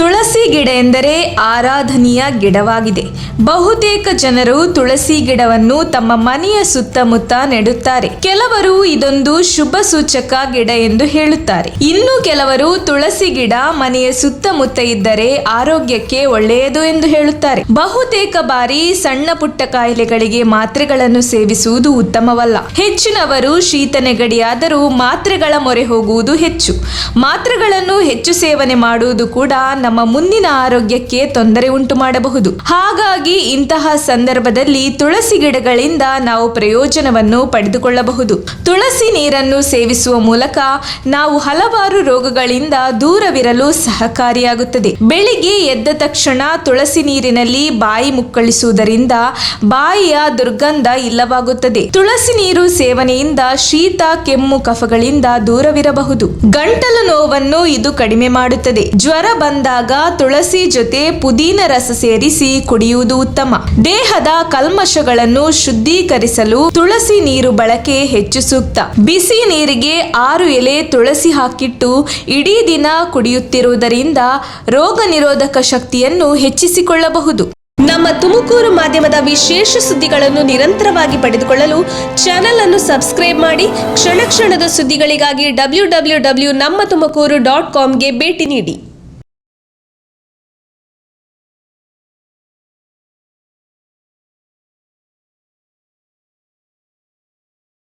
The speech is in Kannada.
ತುಳಸಿ ಗಿಡ ಎಂದರೆ ಆರಾಧನೀಯ ಗಿಡವಾಗಿದೆ. ಬಹುತೇಕ ಜನರು ತುಳಸಿ ಗಿಡವನ್ನು ತಮ್ಮ ಮನೆಯ ಸುತ್ತಮುತ್ತ ನೆಡುತ್ತಾರೆ. ಕೆಲವರು ಇದೊಂದು ಶುಭ ಸೂಚಕ ಗಿಡ ಎಂದು ಹೇಳುತ್ತಾರೆ. ಇನ್ನು ಕೆಲವರು ತುಳಸಿ ಗಿಡ ಮನೆಯ ಸುತ್ತಮುತ್ತ ಇದ್ದರೆ ಆರೋಗ್ಯಕ್ಕೆ ಒಳ್ಳೆಯದು ಎಂದು ಹೇಳುತ್ತಾರೆ. ಬಹುತೇಕ ಬಾರಿ ಸಣ್ಣ ಪುಟ್ಟ ಕಾಯಿಲೆಗಳಿಗೆ ಮಾತ್ರೆಗಳನ್ನು ಸೇವಿಸುವುದು ಉತ್ತಮವಲ್ಲ. ಹೆಚ್ಚಿನವರು ಶೀತ ನೆಗಡಿಯಾದರೂ ಮಾತ್ರೆಗಳ ಮೊರೆ ಹೋಗುವುದು ಹೆಚ್ಚು. ಮಾತ್ರೆಗಳನ್ನು ಹೆಚ್ಚು ಸೇವನೆ ಮಾಡುವುದು ಕೂಡ ನಮ್ಮ ಮುಂದಿನ ಆರೋಗ್ಯಕ್ಕೆ ತೊಂದರೆ ಉಂಟು ಮಾಡಬಹುದು. ಹಾಗಾಗಿ ಇಂತಹ ಸಂದರ್ಭದಲ್ಲಿ ತುಳಸಿ ಗಿಡಗಳಿಂದ ನಾವು ಪ್ರಯೋಜನವನ್ನು ಪಡೆದುಕೊಳ್ಳಬಹುದು. ತುಳಸಿ ನೀರನ್ನು ಸೇವಿಸುವ ಮೂಲಕ ನಾವು ಹಲವಾರು ರೋಗಗಳಿಂದ ದೂರವಿರಲು ಸಹಕಾರಿಯಾಗುತ್ತದೆ. ಬೆಳಿಗ್ಗೆ ಎದ್ದ ತಕ್ಷಣ ತುಳಸಿ ನೀರಿನಲ್ಲಿ ಬಾಯಿ ಮುಕ್ಕಳಿಸುವುದರಿಂದ ಬಾಯಿಯ ದುರ್ಗಂಧ ಇಲ್ಲವಾಗುತ್ತದೆ. ತುಳಸಿ ನೀರು ಸೇವನೆಯಿಂದ ಶೀತ, ಕೆಮ್ಮು, ಕಫಗಳಿಂದ ದೂರವಿರಬಹುದು. ಗಂಟಲು ನೋವನ್ನು ಇದು ಕಡಿಮೆ ಮಾಡುತ್ತದೆ. ಜ್ವರ ಬಂದಾಗ ತುಳಸಿ ಜೊತೆ ಪುದೀನ ರಸ ಸೇರಿಸಿ ಕುಡಿಯುವುದು ಉತ್ತಮ. ದೇಹದ ಕಲ್ಮಶಗಳನ್ನು ಶುದ್ಧೀಕರಿಸಲು ತುಳಸಿ ನೀರು ಬಳಕೆ ಹೆಚ್ಚು ಸೂಕ್ತ. ಬಿಸಿ ನೀರಿಗೆ 6 ಎಲೆ ತುಳಸಿ ಹಾಕಿಟ್ಟು ಇಡೀ ದಿನ ಕುಡಿಯುತ್ತಿರುವುದರಿಂದ ರೋಗ ನಿರೋಧಕ ಶಕ್ತಿಯನ್ನು ಹೆಚ್ಚಿಸಿಕೊಳ್ಳಬಹುದು. ನಮ್ಮ ತುಮಕೂರು ಮಾಧ್ಯಮದ ವಿಶೇಷ ಸುದ್ದಿಗಳನ್ನು ನಿರಂತರವಾಗಿ ಪಡೆದುಕೊಳ್ಳಲು ಚಾನೆಲ್ ಅನ್ನು ಸಬ್ಸ್ಕ್ರೈಬ್ ಮಾಡಿ. ಕ್ಷಣ ಕ್ಷಣದ ಸುದ್ದಿಗಳಿಗಾಗಿ www.nammathumakuru.com ಗೆ ಭೇಟಿ ನೀಡಿ.